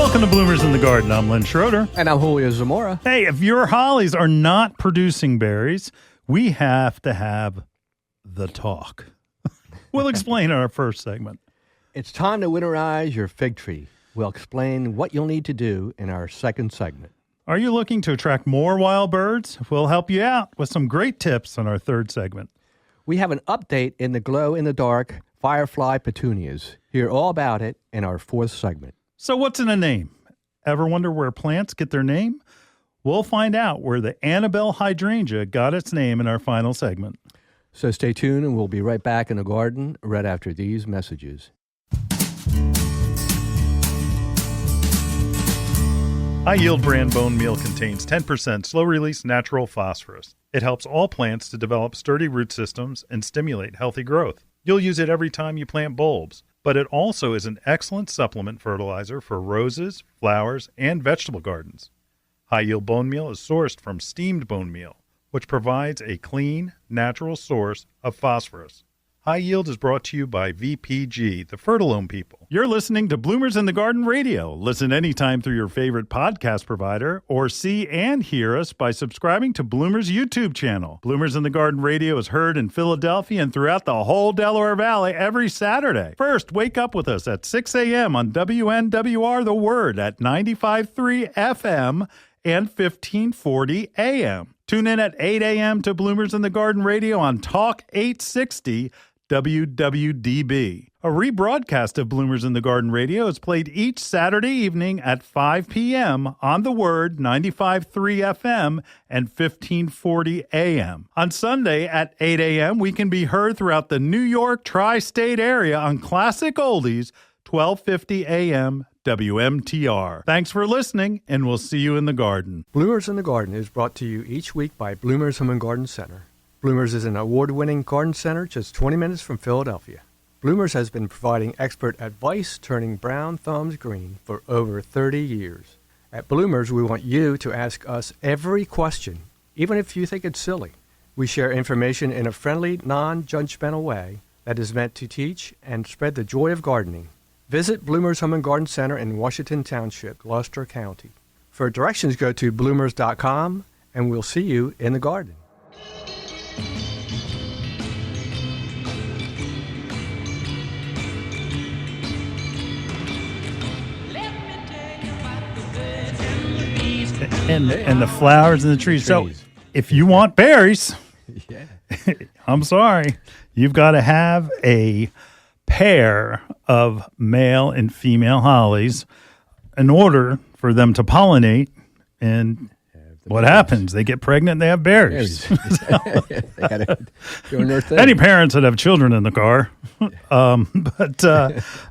Welcome to Bloomers in the Garden. I'm Len Schroeder. And I'm Julio Zamora. Hey, if your hollies are not producing berries, we have to have the talk. We'll explain in our first segment. It's time to winterize your fig tree. We'll explain what you'll need to do in our second segment. Are you looking to attract more wild birds? We'll help you out with some great tips in our third segment. We have an update in the glow-in-the-dark Firefly Petunias. Hear all about it in our fourth segment. So what's in a name? Ever wonder where plants get their name? We'll find out where the Annabelle Hydrangea got its name in our final segment. So stay tuned, and we'll be right back in the garden right after these messages. High-yield brand bone meal contains 10% slow-release natural phosphorus. It helps all plants to develop sturdy root systems and stimulate healthy growth. You'll use it every time you plant bulbs, but it also is an excellent supplement fertilizer for roses, flowers, and vegetable gardens. High-yield bone meal is sourced from steamed bone meal, which provides a clean, natural source of phosphorus. High Yield is brought to you by VPG, the Fertilome people. You're listening to Bloomers in the Garden Radio. Listen anytime through your favorite podcast provider, or see and hear us by subscribing to Bloomers YouTube channel. Bloomers in the Garden Radio is heard in Philadelphia and throughout the whole Delaware Valley every Saturday. First, wake up with us at 6 a.m. on WNWR The Word at 95.3 FM and 1540 AM. Tune in at 8 a.m. to Bloomers in the Garden Radio on Talk 860 WWDB. A rebroadcast of Bloomers in the Garden Radio is played each Saturday evening at 5 p.m. on The Word, 95.3 FM and 1540 AM. On Sunday at 8 a.m., we can be heard throughout the New York tri-state area on Classic Oldies, 1250 AM WMTR. Thanks for listening, and we'll see you in the garden. Bloomers in the Garden is brought to you each week by Bloomers Home and Garden Center. Bloomers is an award-winning garden center just 20 minutes from Philadelphia. Bloomers has been providing expert advice turning brown thumbs green for over 30 years. At Bloomers, we want you to ask us every question, even if you think it's silly. We share information in a friendly, non-judgmental way that is meant to teach and spread the joy of gardening. Visit Bloomers Home and Garden Center in Washington Township, Gloucester County. For directions, go to bloomers.com, and we'll see you in the garden. And the flowers and the trees. So if you want berries, Yeah. I'm sorry, you've got to have a pair of male and female hollies in order for them to pollinate. And what happens? They get pregnant and they have berries. They gotta do their thing. Any parents that have children in the car.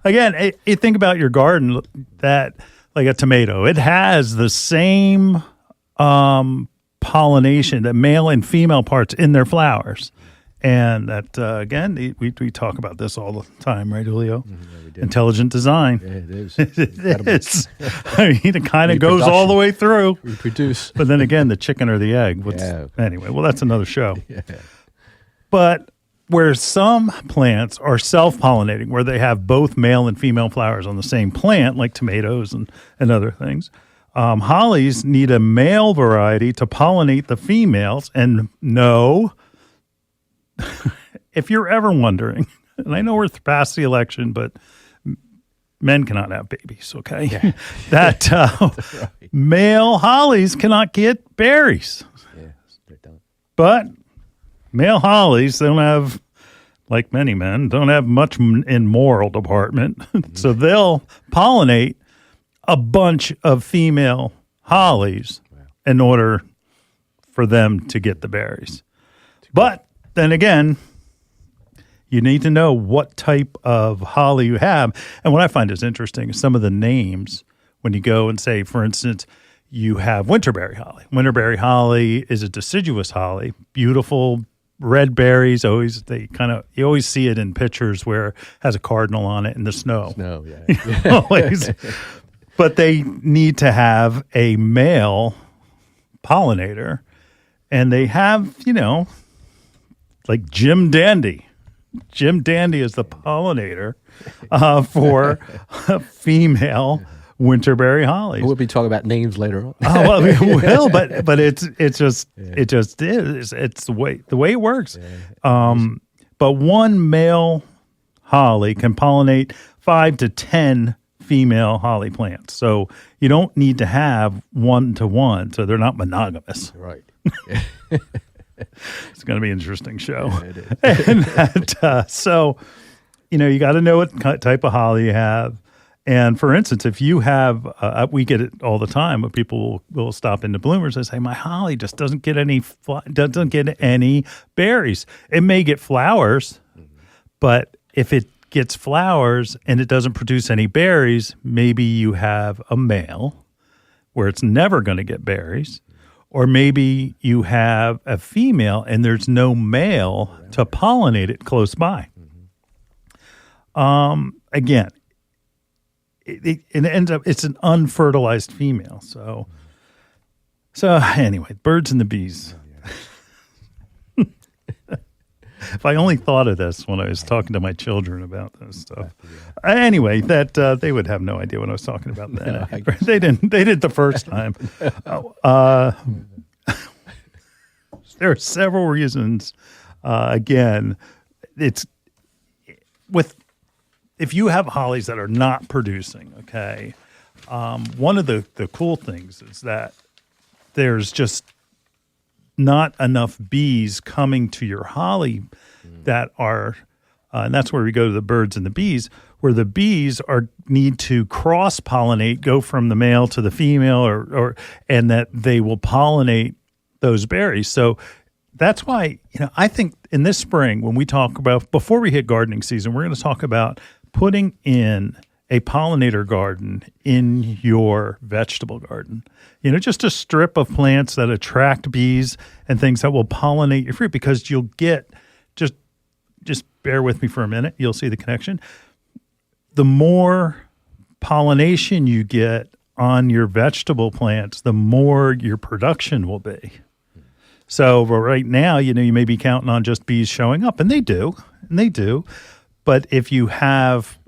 Again, you think about your garden, that like a tomato, it has the same pollination, the male and female parts in their flowers. And that, again, we talk about this all the time, right, Julio? Yeah, we do. Intelligent design. Yeah, it is. It is. I mean, it kind of goes all the way through. Reproduce. But then again, the chicken or the egg. Anyway, well, that's another show. Yeah. But where some plants are self-pollinating, where they have both male and female flowers on the same plant, like tomatoes and other things, hollies need a male variety to pollinate the females. And no, if you're ever wondering, and I know we're past the election, but men cannot have babies, okay? Yeah. That Right. male hollies cannot get berries. Yeah, they don't. But male hollies don't have, like many men, don't have much in moral department. So they'll pollinate a bunch of female hollies in order for them to get the berries. But then again, you need to know what type of holly you have. And what I find is interesting is some of the names when you go and say, for instance, you have winterberry holly. Winterberry holly is a deciduous holly, beautiful red berries. You always see it in pictures where it has a cardinal on it in the snow. No, yeah. Always. But they need to have a male pollinator, and they have, like Jim Dandy. Jim Dandy is the pollinator for a female winterberry hollies. We'll be talking about names later on. Oh, well, we will, but it just is. It's the way it works. But one male holly can pollinate 5 to 10 female holly plants. So you don't need to have 1-to-1. So they're not monogamous. Right. It's going to be an interesting show. Yeah, it is. And so, you got to know what type of holly you have. And for instance, if you have, we get it all the time, but people will stop into bloomers and say, my holly just doesn't get any berries. It may get flowers, but if it gets flowers and it doesn't produce any berries, maybe you have a male where it's never going to get berries, or maybe you have a female and there's no male to pollinate it close by. Again, it ends up, it's an unfertilized female. So anyway, birds and the bees. If I only thought of this when I was talking to my children about this stuff. Anyway, that they would have no idea what I was talking about then. No, They didn't. They did the first time. There are several reasons. Again, it's if you have hollies that are not producing. Okay, one of the cool things is that there's just not enough bees coming to your holly that are, and that's where we go to the birds and the bees, where the bees need to cross pollinate, go from the male to the female, and that they will pollinate those berries. So that's why, I think in this spring, when we talk about, before we hit gardening season, we're going to talk about putting in a pollinator garden in your vegetable garden. Just a strip of plants that attract bees and things that will pollinate your fruit, because you'll get, just bear with me for a minute, you'll see the connection. The more pollination you get on your vegetable plants, the more your production will be. So right now, you may be counting on just bees showing up, and they do. But if you have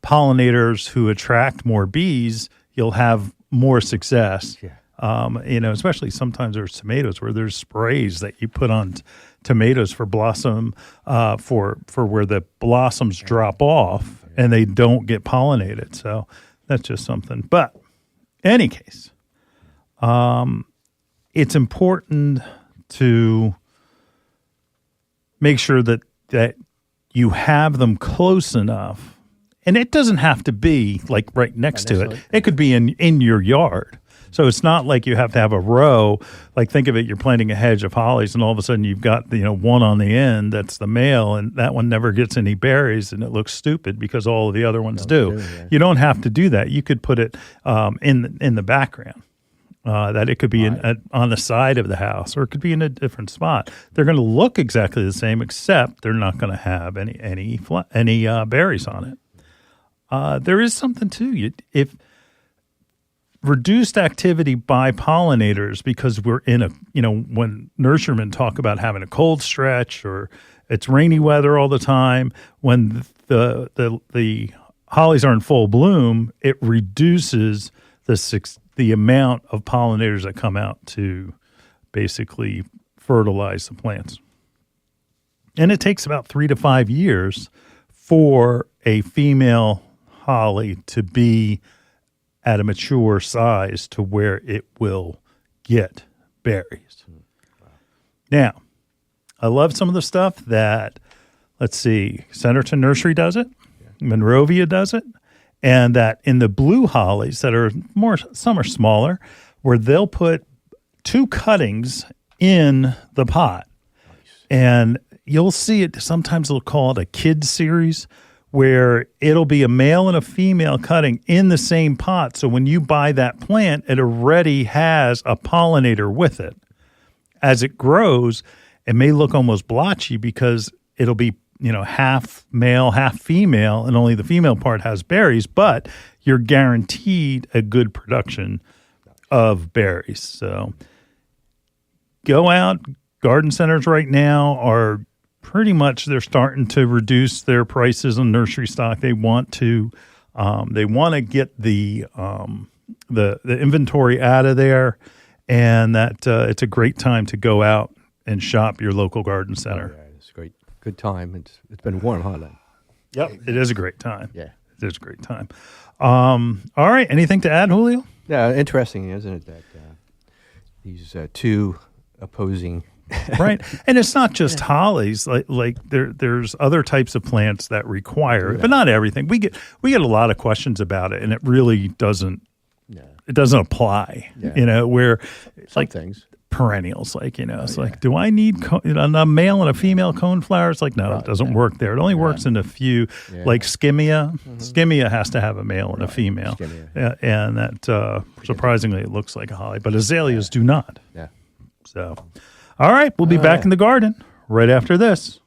pollinators who attract more bees, you'll have more success. Yeah. Especially sometimes there's tomatoes where there's sprays that you put on tomatoes for blossom, for where the blossoms drop off and they don't get pollinated. So that's just something. But in any case, it's important to make sure that you have them close enough. And it doesn't have to be like right next to it. It could be in your yard. So it's not like you have to have a row. Like think of it, you're planting a hedge of hollies and all of a sudden you've got one on the end that's the male, and that one never gets any berries and it looks stupid because all of the other ones do. Yeah. You don't have to do that. You could put it in the background. That it could be on the side of the house, or it could be in a different spot. They're going to look exactly the same, except they're not going to have any berries on it. There is something too. If reduced activity by pollinators, because we're in when nurserymen talk about having a cold stretch or it's rainy weather all the time, when the hollies are in full bloom, it reduces the amount of pollinators that come out to basically fertilize the plants. And it takes about 3 to 5 years for a female holly to be at a mature size to where it will get berries. Wow. Now, I love some of the stuff that, let's see, Centerton Nursery does it, Monrovia does it, and that in the blue hollies that are some are smaller, where they'll put 2 cuttings in the pot. Nice. And you'll see it, sometimes they'll call it a kid series, where it'll be a male and a female cutting in the same pot. So when you buy that plant, it already has a pollinator with it. As it grows, it may look almost blotchy because it'll be, half male, half female, and only the female part has berries, but you're guaranteed a good production of berries. So go out. Garden centers right now are pretty much, they're starting to reduce their prices on nursery stock. They want to They want to get the inventory out of there, and that it's a great time to go out and shop your local garden center. Oh, yeah, it's a good time. It's been warm, huh, Len? Yep, it is a great time. Yeah. It is a great time. All right, anything to add, Julio? Yeah, interesting, isn't it, that these two opposing... Right, and it's not just hollies. Like there's other types of plants that require it, but not everything. We get a lot of questions about it, and it really doesn't. No. It doesn't apply. Yeah. Where Some like things. perennials, it's like, do I need a male and a female coneflower? It's like, no, it doesn't work there. It only works in a few, like skimia. Skimia has to have a male and a female, and that surprisingly it looks like a holly, but azaleas do not. Yeah. So. All right, we'll be back in the garden right after this.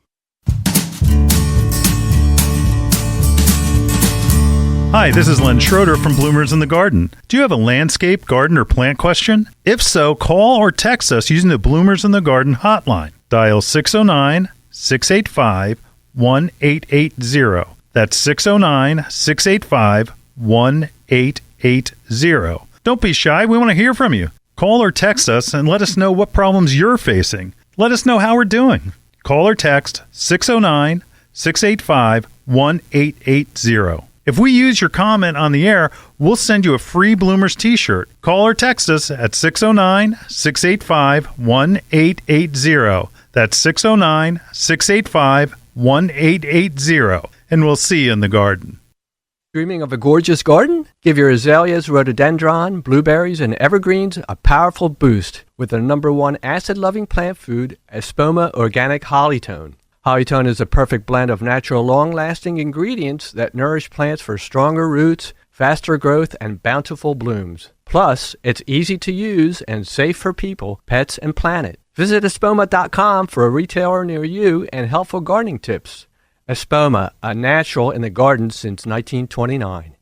Hi, this is Len Schroeder from Bloomers in the Garden. Do you have a landscape, garden, or plant question? If so, call or text us using the Bloomers in the Garden hotline. Dial 609-685-1880. That's 609-685-1880. Don't be shy. We want to hear from you. Call or text us and let us know what problems you're facing. Let us know how we're doing. Call or text 609-685-1880. If we use your comment on the air, we'll send you a free Bloomers t-shirt. Call or text us at 609-685-1880. That's 609-685-1880. And we'll see you in the garden. Dreaming of a gorgeous garden? Give your azaleas, rhododendron, blueberries, and evergreens a powerful boost with their #1 acid-loving plant food, Espoma Organic Hollytone. Hollytone is a perfect blend of natural, long-lasting ingredients that nourish plants for stronger roots, faster growth, and bountiful blooms. Plus, it's easy to use and safe for people, pets, and planet. Visit espoma.com for a retailer near you and helpful gardening tips. Espoma, a natural in the garden since 1929.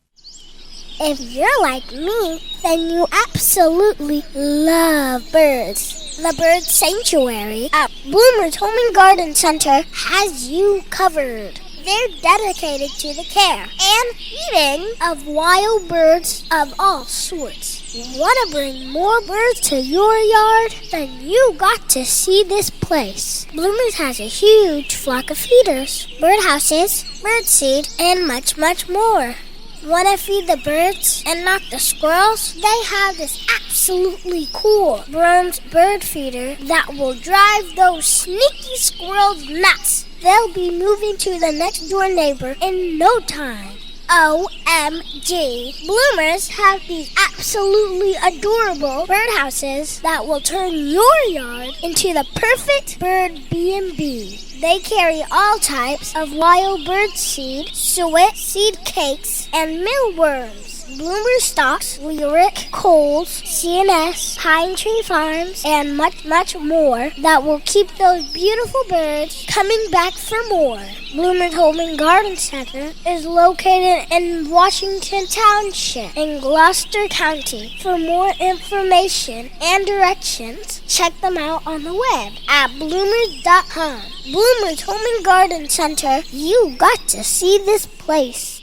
If you're like me, then you absolutely love birds. The Bird Sanctuary at Bloomers Home and Garden Center has you covered. They're dedicated to the care and feeding of wild birds of all sorts. Want to bring more birds to your yard? Then you got to see this place. Bloomers has a huge flock of feeders, birdhouses, birdseed, and much, much more. Want to feed the birds and not the squirrels? They have this absolutely cool bronze bird feeder that will drive those sneaky squirrels nuts. They'll be moving to the next door neighbor in no time. OMG. Bloomers have these absolutely adorable birdhouses that will turn your yard into the perfect bird B&B. They carry all types of wild bird seed, suet, seed cakes, and mealworms. Bloomer stocks Lyric, Coles, CNS, Pine Tree Farms, and much, much more that will keep those beautiful birds coming back for more. Bloomers Home and Garden Center is located in Washington Township in Gloucester County. For more information and directions, check them out on the web at bloomers.com. Bloomers Home and Garden Center, you got to see this place.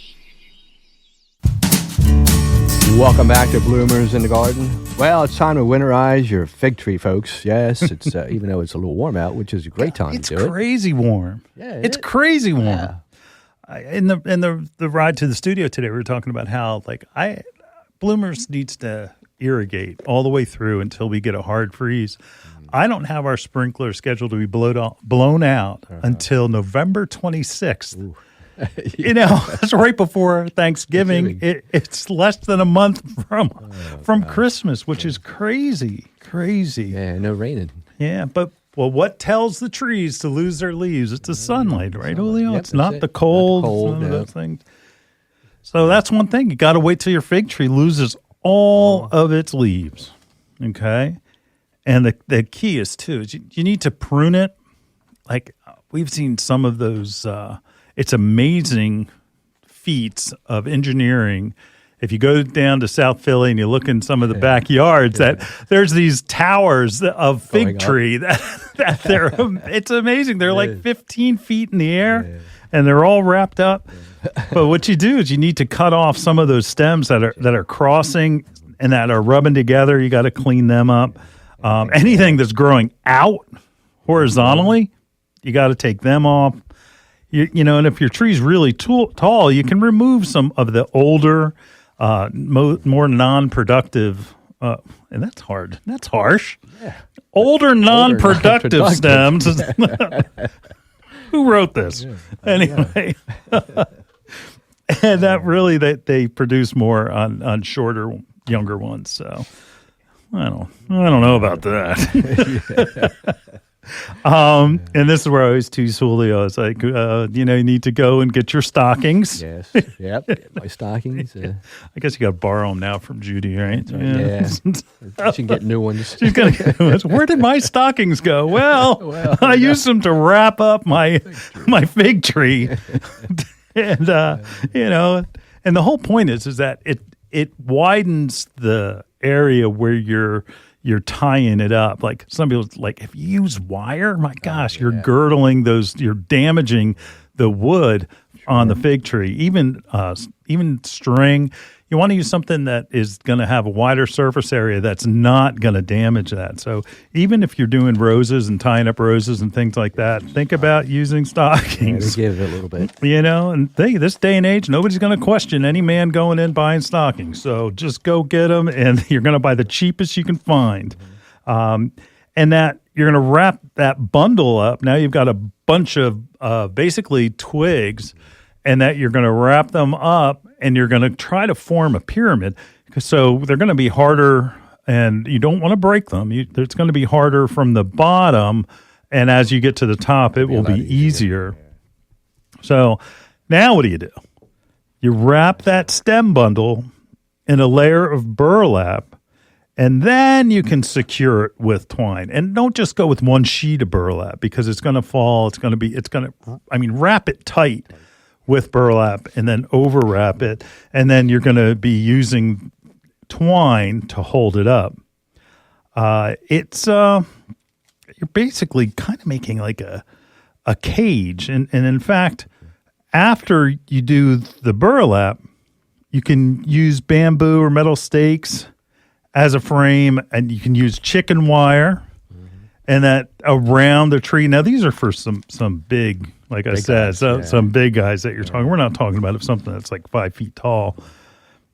Welcome back to Bloomers in the Garden. Well, it's time to winterize your fig tree, folks. Yes, it's even though it's a little warm out, which is a great time to do it. It's crazy warm. Yeah, it's crazy warm. Yeah. In the ride to the studio today, we were talking about how Bloomers needs to irrigate all the way through until we get a hard freeze. I don't have our sprinkler scheduled to be blown out until November 26th. Ooh. It's right before Thanksgiving. It's less than a month from Christmas, which is crazy. Yeah, no raining. Yeah, but what tells the trees to lose their leaves? It's the sunlight, right, Julio? Yep, it's not the cold. None of those things. So that's one thing. You got to wait till your fig tree loses all of its leaves. Okay, and the key is too is you need to prune it. Like we've seen some of those. It's amazing feats of engineering. If you go down to South Philly and you look in some of the backyards, that there's these towers of fig tree that they're it's amazing. They're like 15 feet in the air, and they're all wrapped up. But what you do is you need to cut off some of those stems that are crossing and that are rubbing together. You got to clean them up. Anything that's growing out horizontally, you got to take them off. And if your tree's really tall, you can remove some of the older, more non-productive, and that's hard. That's harsh. Yeah. Older non-productive stems. Who wrote this? Yeah. Anyway. And that really, they produce more on shorter, younger ones. So I don't know about that. And this is where I always tease Julio. It's like, you need to go and get your stockings. Yes. Yep. Get my stockings. I guess you got to borrow them now from Judy, right? Yeah. She can get new ones. She's gonna get new ones. Where did my stockings go? Well, I used them to wrap up my fig tree. And, and the whole point is that it widens the area where you're tying it up. Like some people, like if you use wire, my gosh, you're girdling you're damaging the wood on the fig tree. Even string, you want to use something that is going to have a wider surface area that's not going to damage that. So even if you're doing roses and tying up roses and things like that, think about using stockings. Yeah, give it a little bit. And this day and age, nobody's going to question any man going in buying stockings. So just go get them, and you're going to buy the cheapest you can find. And that you're going to wrap that bundle up. Now you've got a bunch of basically twigs, and that you're going to wrap them up, and you're going to try to form a pyramid. So they're going to be harder, and you don't want to break them. It's going to be harder from the bottom, and as you get to the top, it will be easier. So now what do? You wrap that stem bundle in a layer of burlap, and then you can secure it with twine. And don't just go with one sheet of burlap, because it's going to fall. Wrap it tight with burlap, and then overwrap it, and then you're going to be using twine to hold it up. You're basically kind of making like a cage, and in fact, after you do the burlap, you can use bamboo or metal stakes as a frame, and you can use chicken wire, and that around the tree. Now these are for some big. Like I said, some big guys that you're talking. We're not talking about something that's like 5 feet tall.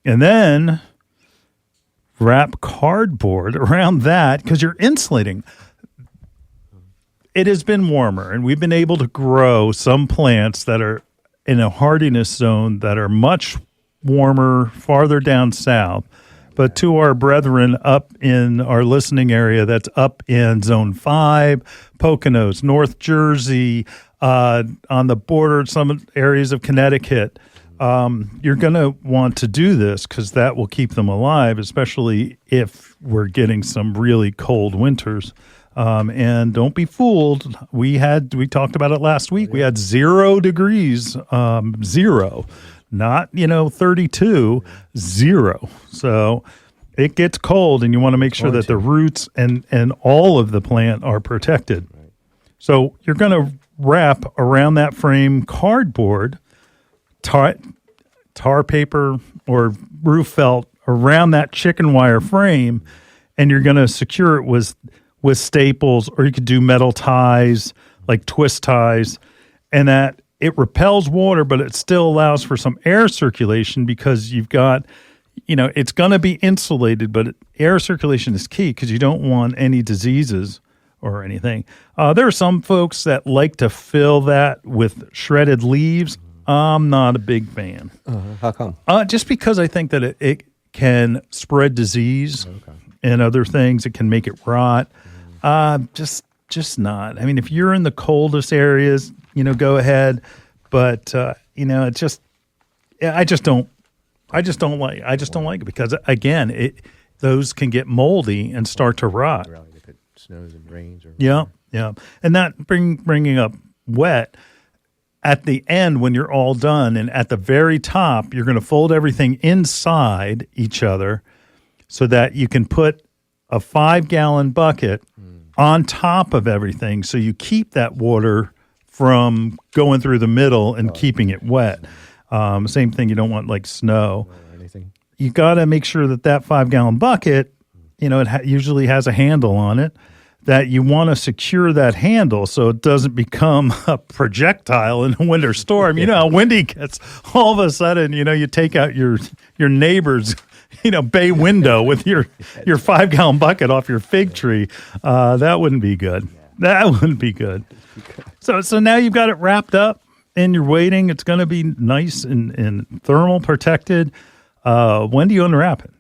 And then wrap cardboard around that, because you're insulating. It has been warmer, and we've been able to grow some plants that are in a hardiness zone that are much warmer farther down south. But to our brethren up in our listening area, that's up in Zone 5, Poconos, North Jersey, on the border, some areas of Connecticut, you're going to want to do this, because that will keep them alive, especially if we're getting some really cold winters. And don't be fooled. We talked about it last week. We had 0 degrees, 0. Not, 32, 0. So it gets cold, and you want to make sure that the roots and all of the plant are protected. Right. So you're going to wrap around that frame cardboard, tar paper or roof felt around that chicken wire frame, and you're going to secure it with staples, or you could do metal ties, like twist ties, and that it repels water, but it still allows for some air circulation, because you've got, it's going to be insulated, but air circulation is key, because you don't want any diseases or anything. There are some folks that like to fill that with shredded leaves. I'm not a big fan. How come? Just because I think that it can spread disease and other things. It can make it rot. Just not. I mean, if you're in the coldest areas, go ahead. But it's just, I just don't like it, because again, those can get moldy and start to rot. Really, if it snows and rains. Yeah, and that bringing up wet. At the end, when you're all done, and at the very top, you're going to fold everything inside each other, so that you can put a 5-gallon bucket on top of everything, so you keep that water from going through the middle and keeping it wet. Same thing, you don't want like snow. Or anything. You got to make sure that 5-gallon bucket, it usually has a handle on it, that you want to secure that handle so it doesn't become a projectile in a winter storm. You know how windy it gets. All of a sudden, you take out your neighbor's bay window with your 5-gallon bucket off your fig tree. That wouldn't be good. That wouldn't be good. So now you've got it wrapped up and you're waiting. It's going to be nice and thermal protected. When do you unwrap it?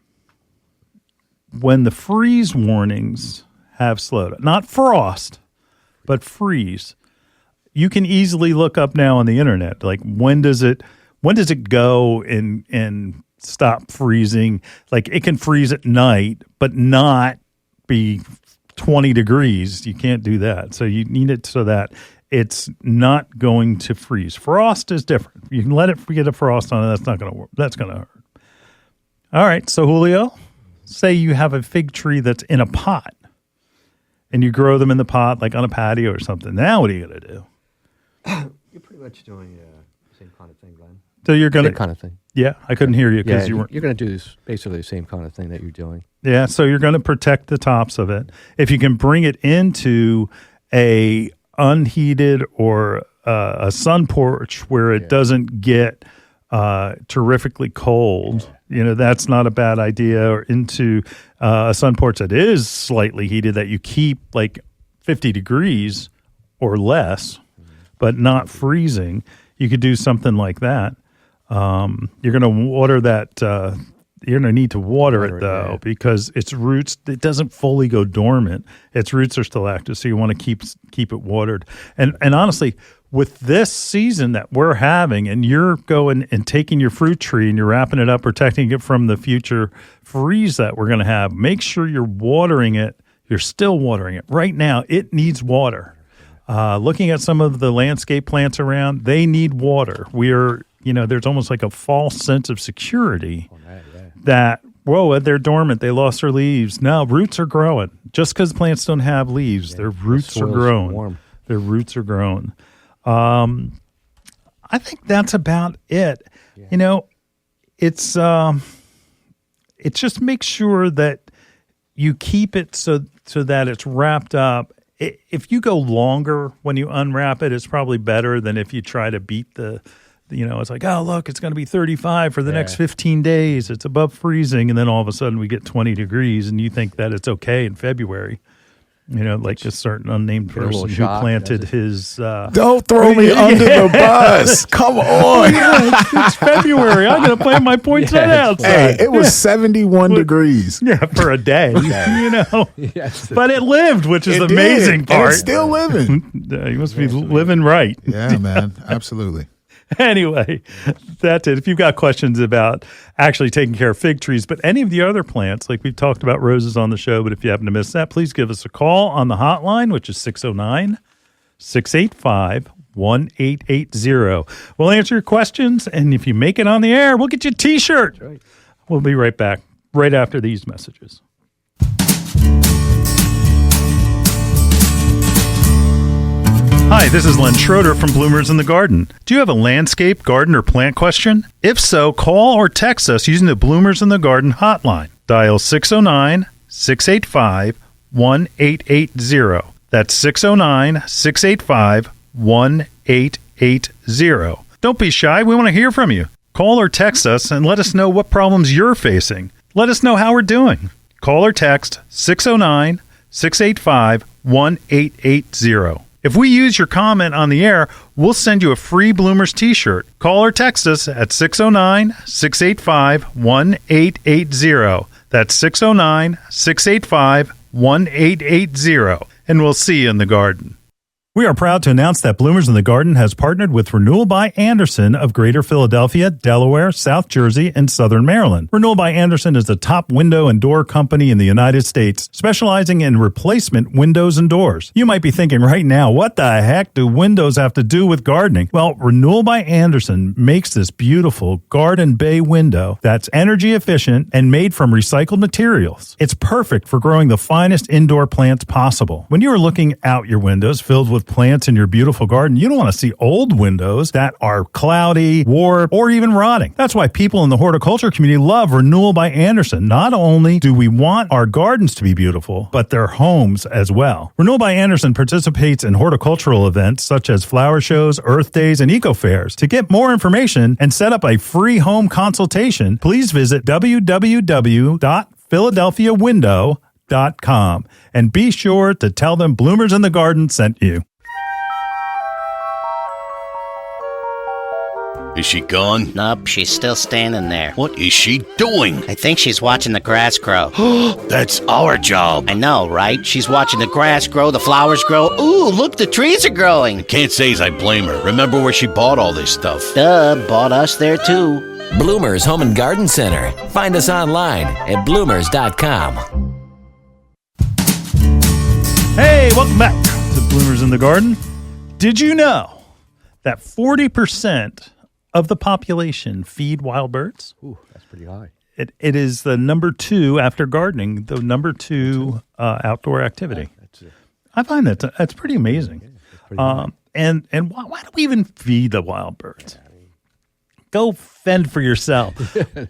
When the freeze warnings have slowed. Not frost, but freeze. You can easily look up now on the internet, like when does it go and stop freezing? Like it can freeze at night, but not be 20 degrees. You can't do that. So you need it so that it's not going to freeze. Frost is different. You can let it get a frost on it. That's not going to work. That's going to hurt. All right. So Julio, say you have a fig tree that's in a pot and you grow them in the pot, like on a patio or something. Now what are you going to do? You're pretty much doing the same kind of thing, Glenn. So you're going to... Same kind of thing. Yeah, I couldn't hear you because Yeah, you weren't... you're going to do this, basically the same kind of thing that you're doing. Yeah, so you're going to protect the tops of it. If you can bring it into a unheated or a sun porch where it doesn't get terrifically cold, that's not a bad idea. Or into a sun porch that is slightly heated that you keep like 50 degrees or less, but not freezing. You could do something like that. You're going to water that. You're going to need to water it though, because its roots, it doesn't fully go dormant. Its roots are still active, so you want to keep it watered. And honestly, with this season that we're having, and you're going and taking your fruit tree and you're wrapping it up, protecting it from the future freeze that we're going to have, make sure you're watering it. You're still watering it. Right now, it needs water. Looking at some of the landscape plants around, they need water. There's almost like a false sense of security that, whoa, they're dormant. They lost their leaves. No, roots are growing. Just because plants don't have leaves, their roots are growing. Warm. Their roots are growing. I think that's about it. Yeah. It's just make sure that you keep it so that it's wrapped up. If you go longer when you unwrap it, it's probably better than if you try to beat it's like, oh, look, it's going to be 35 for the next 15 days. It's above freezing. And then all of a sudden we get 20 degrees and you think that it's okay in February. Like a certain unnamed person who planted his... Don't throw me under the bus. Come on. It's February. I'm going to plant my poinsettia outside. Hey, it was 71 degrees. Yeah, for a day, Yes. But it lived, which is the amazing part. And it's still living. You must be living right. Yeah, man. Absolutely. Anyway, that's it. If you've got questions about actually taking care of fig trees, but any of the other plants, like we've talked about roses on the show, but if you happen to miss that, please give us a call on the hotline, which is 609-685-1880. We'll answer your questions, and if you make it on the air, we'll get you a T-shirt. That's right. We'll be right back right after these messages. Hi, this is Len Schroeder from Bloomers in the Garden. Do you have a landscape, garden, or plant question? If so, call or text us using the Bloomers in the Garden hotline. Dial 609-685-1880. That's 609-685-1880. Don't be shy. We want to hear from you. Call or text us and let us know what problems you're facing. Let us know how we're doing. Call or text 609-685-1880. If we use your comment on the air, we'll send you a free Bloomers T-shirt. Call or text us at 609-685-1880. That's 609-685-1880. And we'll see you in the garden. We are proud to announce that Bloomers in the Garden has partnered with Renewal by Andersen of Greater Philadelphia, Delaware, South Jersey, and Southern Maryland. Renewal by Andersen is the top window and door company in the United States, specializing in replacement windows and doors. You might be thinking right now, what the heck do windows have to do with gardening? Well, Renewal by Andersen makes this beautiful garden bay window that's energy efficient and made from recycled materials. It's perfect for growing the finest indoor plants possible. When you are looking out your windows filled with of plants in your beautiful garden, you don't want to see old windows that are cloudy, warped, or even rotting. That's why people in the horticulture community love Renewal by Andersen. Not only do we want our gardens to be beautiful, but their homes as well. Renewal by Andersen participates in horticultural events such as flower shows, earth days, and eco fairs. To get more information and set up a free home consultation, please visit www.philadelphiawindow.com and be sure to tell them Bloomers in the Garden sent you. Is she gone? Nope, she's still standing there. What is she doing? I think she's watching the grass grow. That's our job. I know, right? She's watching the grass grow, the flowers grow. Ooh, look, the trees are growing. Can't say as I blame her. Remember where she bought all this stuff? Duh, bought us there too. Bloomers Home and Garden Center. Find us online at bloomers.com. Hey, welcome back to Bloomers in the Garden. Did you know that 40% of the population feed wild birds? Ooh, that's pretty high. It is the number 2 after gardening, the number 2 outdoor activity. I find that's pretty amazing. And why do we even feed the wild birds? Go fend for yourself.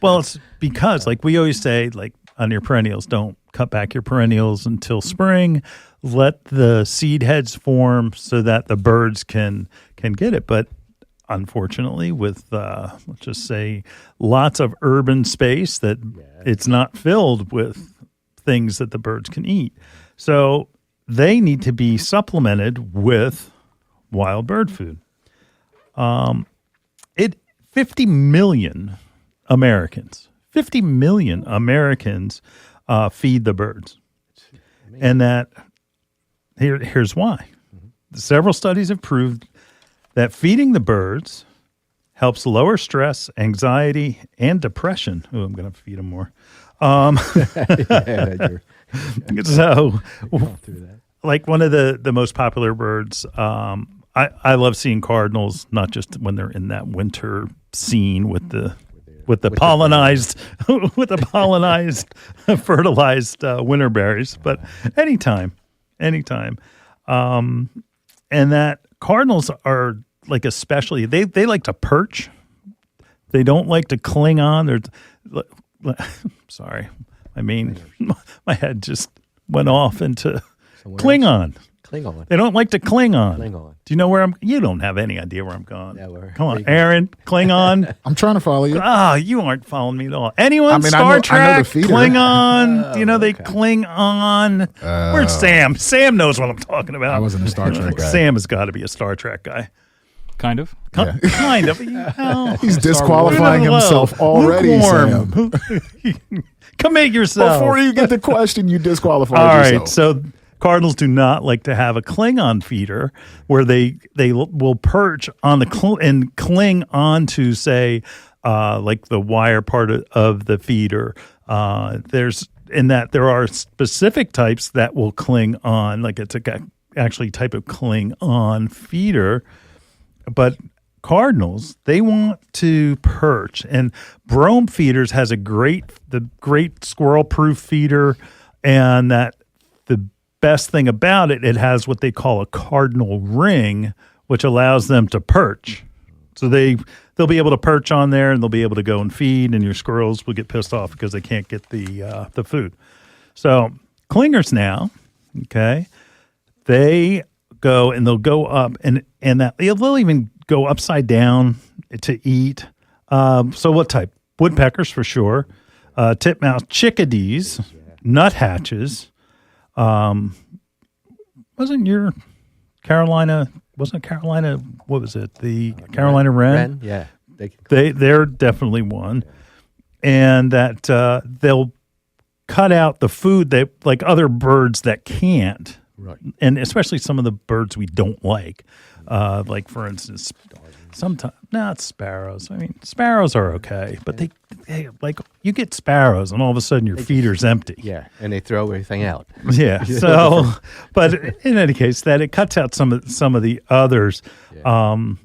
Well, it's because, like we always say, like on your perennials, don't cut back your perennials until spring. Let the seed heads form so that the birds can get it. But unfortunately, with let's just say lots of urban space, that it's not filled with things that the birds can eat. So they need to be supplemented with wild bird food. 50 million Americans feed the birds. And that here's why. Several studies have proved that feeding the birds helps lower stress, anxiety, and depression. Oh, I'm going to feed them more. So, like one of the most popular birds, I love seeing cardinals, not just when they're in that winter scene with the pollinized fertilized winter berries, but anytime. And that cardinals are like, especially they like to perch. They don't like to cling on. Sorry, I mean my head just went off into cling on. They don't like to cling on. Do you know where you don't have any idea where I'm going. Come on, Aaron, cling on. I'm trying to follow you. You aren't following me at all. Anyone? Star Trek, cling on. They cling on. Where's Sam? Sam knows what I'm talking about. I wasn't a Star Trek guy. Sam has got to be a Star Trek guy. Kind of. Kind of. He's disqualifying himself already, Sam. Commit yourself. Before you get the question, you disqualified yourself. All right, so cardinals do not like to have a Klingon feeder where they will perch on the and cling on to, say, like the wire part of the feeder. There are specific types that will cling on, like it's actually type of cling on feeder. But cardinals, they want to perch, and brome feeders has the great squirrel-proof feeder, and that the best thing about it has what they call a cardinal ring, which allows them to perch. So they'll be able to perch on there, and they'll be able to go and feed, and your squirrels will get pissed off because they can't get the food. So clingers now, okay, they go and they'll go up and that they'll even go upside down to eat. So what type? Woodpeckers for sure. Titmouse, chickadees, nuthatches. Wasn't Carolina? What was it? The Carolina wren? Yeah, they're definitely one, and that they'll cut out the food that like other birds that can't. Right. And especially some of the birds we don't like for instance, sometimes not sparrows. I mean, sparrows are okay, but they like you get sparrows, and all of a sudden your feeder's empty. Yeah, and they throw everything out. Yeah. So, but in any case, that it cuts out some of the others, and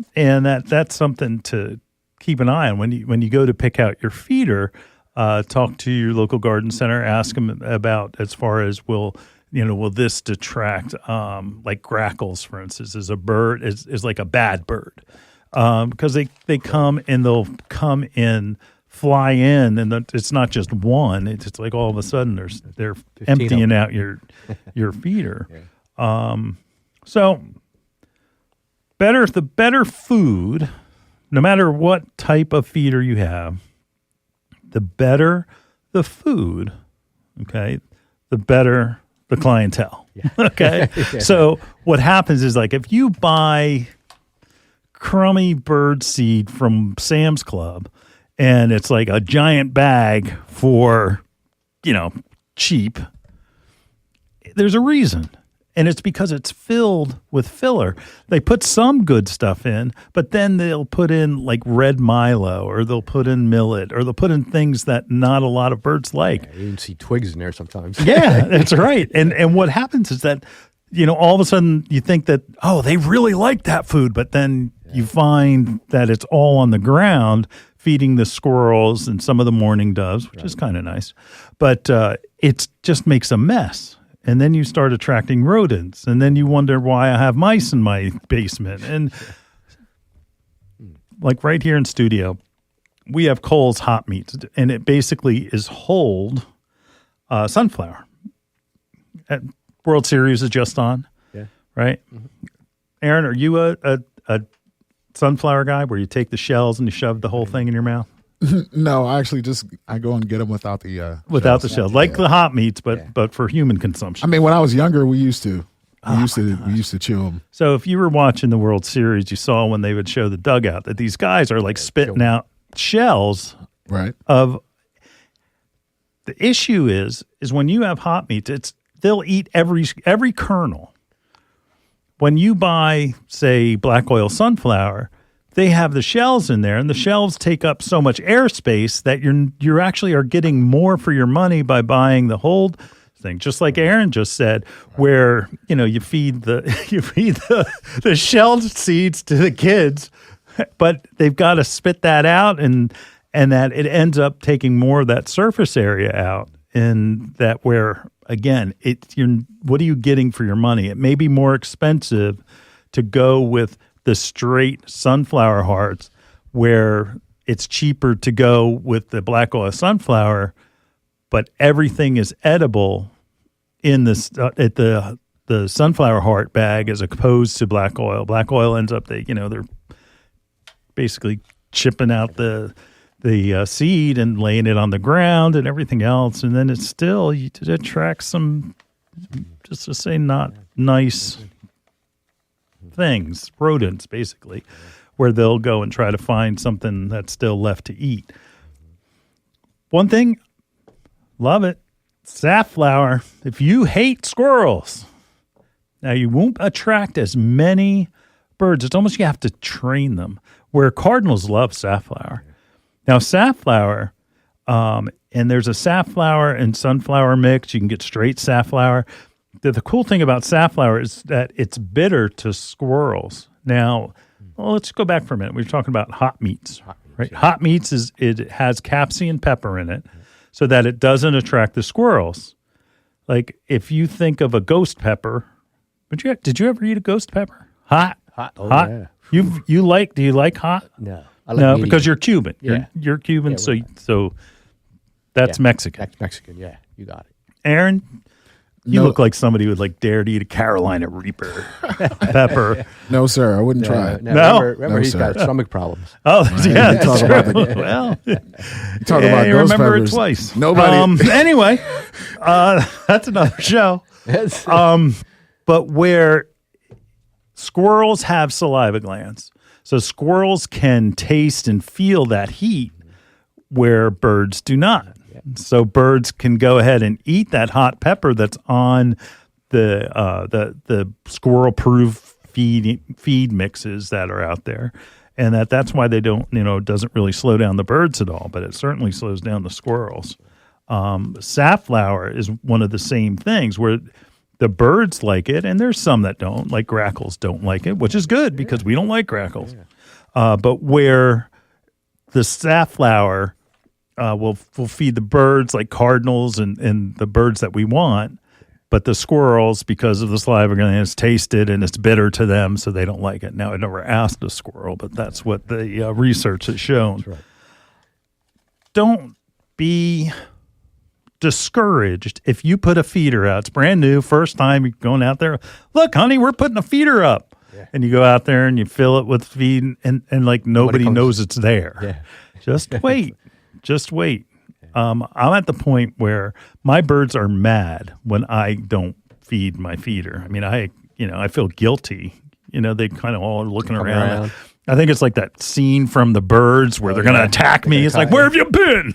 that's something to keep an eye on when you go to pick out your feeder. Talk to your local garden center. Ask them about as far as will will this detract? Like grackles, for instance, is a bird is like a bad bird because they come and they'll come in, fly in, and it's not just one. It's like all of a sudden they're emptying out your feeder. So the better food, no matter what type of feeder you have, the better the food. Okay, the better the clientele. Yeah. Okay. So what happens is, like, if you buy crummy bird seed from Sam's Club and it's like a giant bag for, cheap, there's a reason. And it's because it's filled with filler. They put some good stuff in, but then they'll put in like red Milo, or they'll put in millet, or they'll put in things that not a lot of birds like. Yeah, you even see twigs in there sometimes. Yeah, that's right. And what happens is that, all of a sudden you think that, oh, they really like that food, but then you find that it's all on the ground feeding the squirrels and some of the mourning doves, which is kind of nice. But it just makes a mess. And then you start attracting rodents, and then you wonder why I have mice in my basement. And like right here in studio, we have Cole's Hot Meats, and it basically is whole sunflower. World Series is just on, right? Mm-hmm. Aaron, are you a sunflower guy where you take the shells and you shove the whole thing in your mouth? No, I actually I go and get them without the the shells, like the hot meats, but for human consumption. I mean, when I was younger, we used to chew them. So if you were watching the World Series, you saw when they would show the dugout that these guys are like spitting out shells. Right. The issue is when you have hot meats, they'll eat every kernel. When you buy, say, black oil sunflower, they have the shells in there, and the shells take up so much airspace that you actually are getting more for your money by buying the whole thing. Just like Aaron just said, where you feed the shelled seeds to the kids, but they've got to spit that out, and that it ends up taking more of that surface area out, and that where again what are you getting for your money? It may be more expensive to go with the straight sunflower hearts, where it's cheaper to go with the black oil sunflower, but everything is edible in this at the sunflower heart bag as opposed to black oil. Black oil ends up they're basically chipping out the seed and laying it on the ground and everything else, and then it attracts some, just to say, not nice things, rodents, basically, where they'll go and try to find something that's still left to eat. One thing, love it, safflower. If you hate squirrels, now you won't attract as many birds. It's almost you have to train them, where cardinals love safflower. Now, safflower, and there's a safflower and sunflower mix. You can get straight safflower. The cool thing about safflower is that it's bitter to squirrels. Now, let's go back for a minute. We were talking about hot meats, right? Yeah. Hot meats it has capsaicin pepper in it, so that it doesn't attract the squirrels. Like if you think of a ghost pepper, did you ever eat a ghost pepper? Hot. Oh, yeah. Do you like hot? No. No, because you're Cuban. Yeah. You're Cuban, so that's Mexican. That's Mexican. Yeah, you got it. Aaron. You look like somebody who would dare to eat a Carolina Reaper pepper. No, sir. I wouldn't try it. No? Remember he's got stomach problems. Oh, yeah. You talk about you ghost remember peppers. it twice. Nobody. Anyway, that's another show. But where squirrels have saliva glands, so squirrels can taste and feel that heat, where birds do not. So birds can go ahead and eat that hot pepper that's on the squirrel-proof feed mixes that are out there, and that's why they don't, it doesn't really slow down the birds at all, but it certainly slows down the squirrels. Safflower is one of the same things where the birds like it, and there's some that don't, like grackles don't like it, which is good because we don't like grackles. But where the safflower will feed the birds like cardinals and the birds that we want, But the squirrels, because of the saliva glands, taste it and it's bitter to them, so they don't like it. Now, I never asked a squirrel, but that's what the research has shown. Right. Don't be discouraged if you put a feeder out. It's brand new, first time you're going out there. Look, honey, we're putting a feeder up. Yeah. And you go out there and you fill it with feed, and like nobody knows it's there. Yeah. Just wait. Just wait. I'm at the point where my birds are mad when I don't feed my feeder. I mean, I feel guilty. They kind of all are looking around. I think it's like that scene from The Birds where they're going to attack me. It's like, where have you been?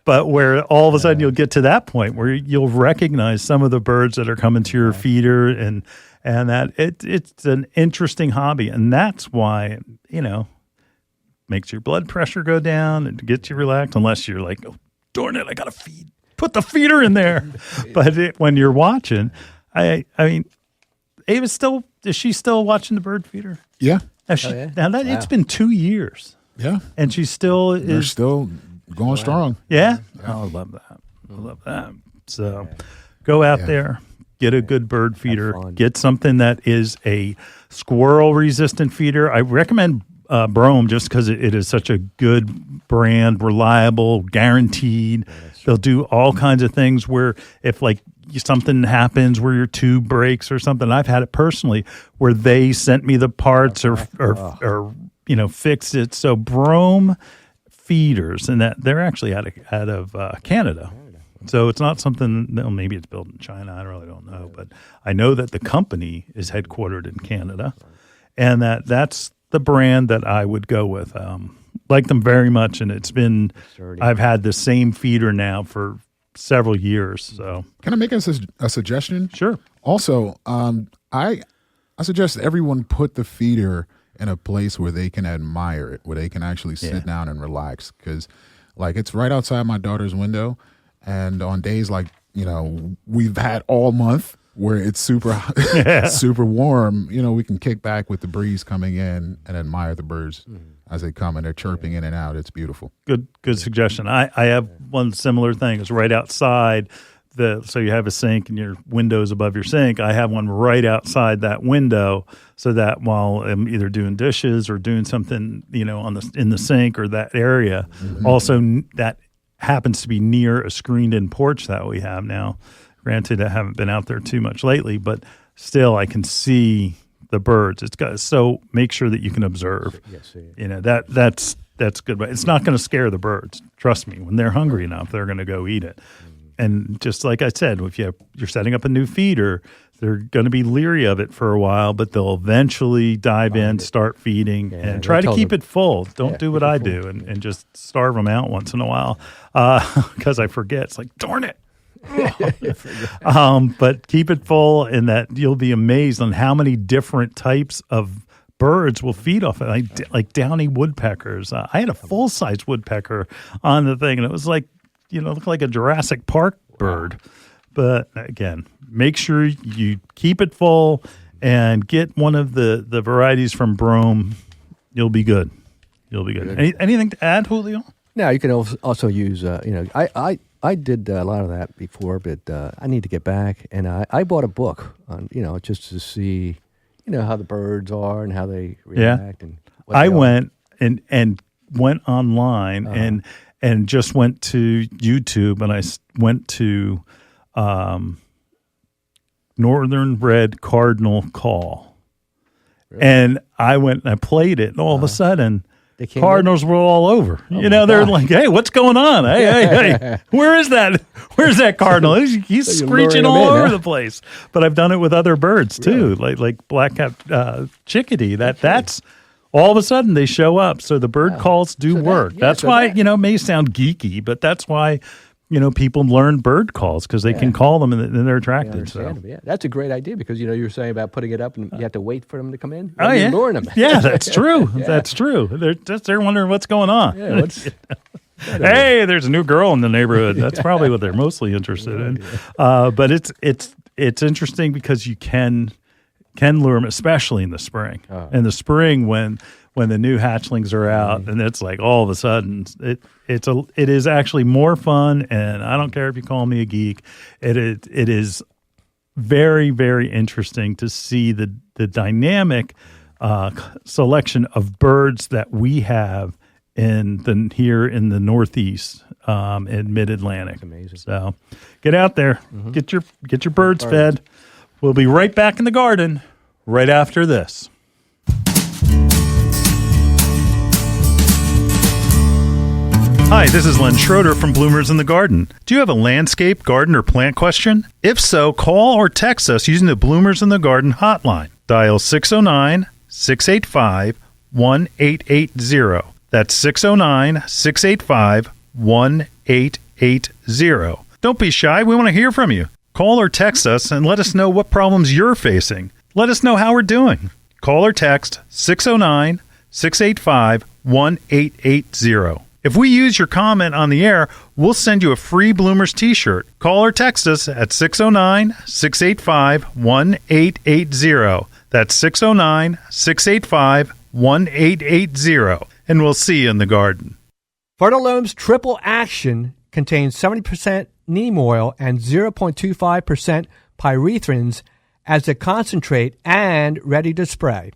But where all of a sudden you'll get to that point where you'll recognize some of the birds that are coming to your feeder, and that it's an interesting hobby. And that's why, makes your blood pressure go down and gets you relaxed, unless you're like, oh, darn it, I got to feed. Put the feeder in there. But when you're watching, I mean, is she still watching the bird feeder? Yeah. Now it's been 2 years. Yeah. And she still is. They're still going strong. Yeah? Oh, I love that. I love that. So go out there, get a good bird feeder, get something that is a squirrel-resistant feeder. I recommend Brome, just because it is such a good brand, reliable, guaranteed. They'll do all kinds of things where if like something happens where your tube breaks or something, I've had it personally where they sent me the parts or fixed it. So Brome feeders, and that they're actually out of Canada. So it's not something, maybe it's built in China. I really don't know. But I know that the company is headquartered in Canada, and that's the brand that I would go with. Like them very much, and I've had the same feeder now for several years. So can I make a suggestion? Sure. Also, I suggest everyone put the feeder in a place where they can admire it, where they can actually sit down and relax, because like it's right outside my daughter's window, and on days like we've had all month where it's super super warm, we can kick back with the breeze coming in and admire the birds as they come, and they're chirping in and out. It's beautiful. Good suggestion. I have one similar thing. It's right outside so you have a sink and your window's above your sink. I have one right outside that window, so that while I'm either doing dishes or doing something, in the sink or that area, also that happens to be near a screened-in porch that we have now. Granted, I haven't been out there too much lately, but still I can see the birds. So make sure that you can observe. Yes, That's good. But it's not going to scare the birds. Trust me. When they're hungry enough, they're going to go eat it. And just like I said, if you're setting up a new feeder, they're going to be leery of it for a while, but they'll eventually dive in, start feeding, and try to keep it full. Don't do what I do and just starve them out once in a while, because I forget. It's like, darn it. But keep it full, and that you'll be amazed on how many different types of birds will feed off it, like downy woodpeckers. I had a full-size woodpecker on the thing, and it was like, looked like a Jurassic Park bird. But again, make sure you keep it full and get one of the varieties from Brome. You'll be good. Anything to add, Julio? No, you can also use, I did a lot of that before, but I need to get back. And I bought a book on, just to see, how the birds are and how they react. And I went and went online and just went to YouTube, and I went to Northern Red Cardinal Call. Really? And I went and I played it, and all of a sudden, Cardinals were all over. They're like, hey, what's going on? Hey, where is that? Where's that cardinal? He's screeching all over the place. But I've done it with other birds too, like black-capped chickadee. That's all of a sudden they show up. So the bird calls do work. That's why, it may sound geeky, but that's why, people learn bird calls, because they can call them and they're attracted. Yeah, that's a great idea, because, you were saying about putting it up and you have to wait for them to come in. Oh, yeah. Luring them. Yeah, that's true. That's true. They're wondering what's going on. Yeah, hey, there's a new girl in the neighborhood. That's probably what they're mostly interested in. But it's interesting because you can lure them, especially in the spring. In the spring, when when the new hatchlings are out, and it's like all of a sudden it is actually more fun. And I don't care if you call me a geek. It is very, very interesting to see the dynamic selection of birds that we have here in the Northeast, in Mid-Atlantic. Amazing. So get out there, get your birds fed. We'll be right back in the garden right after this. Hi, this is Len Schroeder from Bloomers in the Garden. Do you have a landscape, garden, or plant question? If so, call or text us using the Bloomers in the Garden hotline. Dial 609-685-1880. That's 609-685-1880. Don't be shy. We want to hear from you. Call or text us and let us know what problems you're facing. Let us know how we're doing. Call or text 609-685-1880. If we use your comment on the air, we'll send you a free Bloomers t-shirt. Call or text us at 609-685-1880. That's 609-685-1880. And we'll see you in the garden. Fertilome's Triple Action contains 70% neem oil and 0.25% pyrethrins as a concentrate and ready to spray.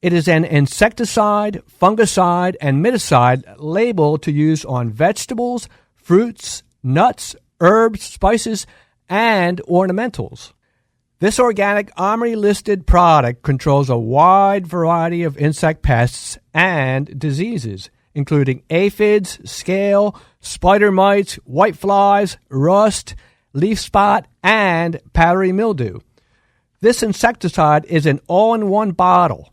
It is an insecticide, fungicide, and miticide labeled to use on vegetables, fruits, nuts, herbs, spices, and ornamentals. This organic OMRI-listed product controls a wide variety of insect pests and diseases, including aphids, scale, spider mites, whiteflies, rust, leaf spot, and powdery mildew. This insecticide is an all-in-one bottle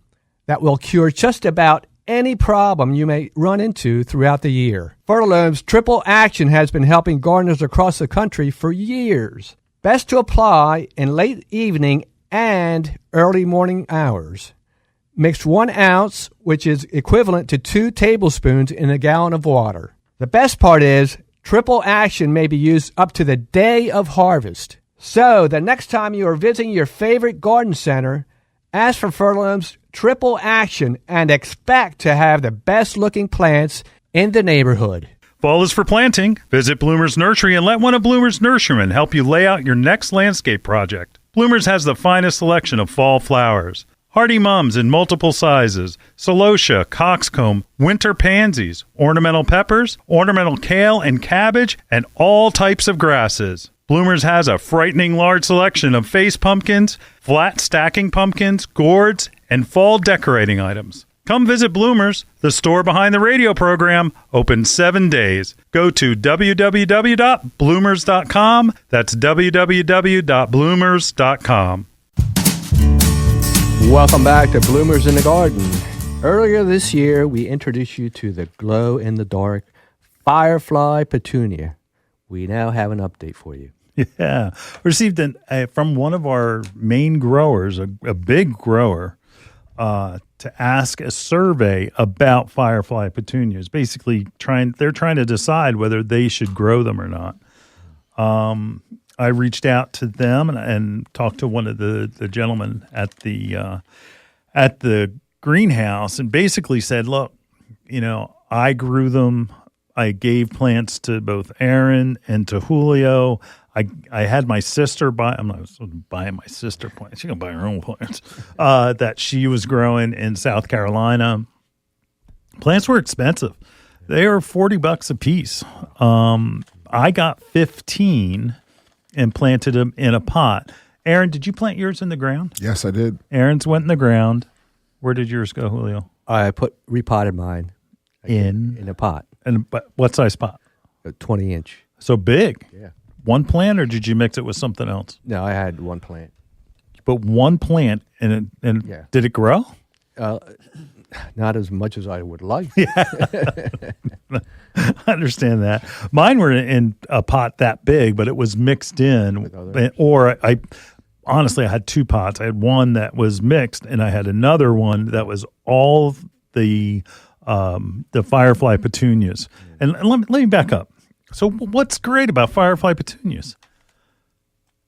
that will cure just about any problem you may run into throughout the year. Fertilome's Triple Action has been helping gardeners across the country for years. Best to apply in late evening and early morning hours. Mix 1 ounce, which is equivalent to 2 tablespoons in a gallon of water. The best part is Triple Action may be used up to the day of harvest. So the next time you are visiting your favorite garden center, ask for Fertilome's Triple Action and expect to have the best looking plants in the neighborhood. Fall is for planting. Visit Bloomers Nursery and let one of Bloomers nurserymen help you lay out your next landscape project. Bloomers has the finest selection of fall flowers. Hardy mums in multiple sizes, celosia, coxcomb, winter pansies, ornamental peppers, ornamental kale and cabbage, and all types of grasses. Bloomers has a frightening large selection of face pumpkins, flat stacking pumpkins, gourds, and fall decorating items. Come visit Bloomers, the store behind the radio program, open 7 days. Go to www.bloomers.com. That's www.bloomers.com. Welcome back to Bloomers in the Garden. Earlier this year, we introduced you to the glow-in-the-dark Firefly Petunia. We now have an update for you. Yeah. Received from one of our main growers, a big grower, to ask a survey about Firefly Petunias. Basically, they're trying to decide whether they should grow them or not. I reached out to them and talked to one of the gentlemen at the greenhouse and basically said, look, I grew them. I gave plants to both Aaron and to Julio. I had my sister buy. I'm not buying my sister plants. She can buy her own plants that she was growing in South Carolina. Plants were expensive. They are $40 a piece. I got 15 and planted them in a pot. Aaron, did you plant yours in the ground? Yes, I did. Aaron's went in the ground. Where did yours go, Julio? I repotted mine in a pot. And what size pot? A 20-inch. So big. Yeah. One plant, or did you mix it with something else? No, I had one plant. But one plant, and yeah. Did it grow? Not as much as I would like. Yeah. I understand that. Mine were in a pot that big, but it was mixed in. Or I had two pots. I had one that was mixed, and I had another one that was all the Firefly Petunias. And let me back up. So what's great about Firefly Petunias?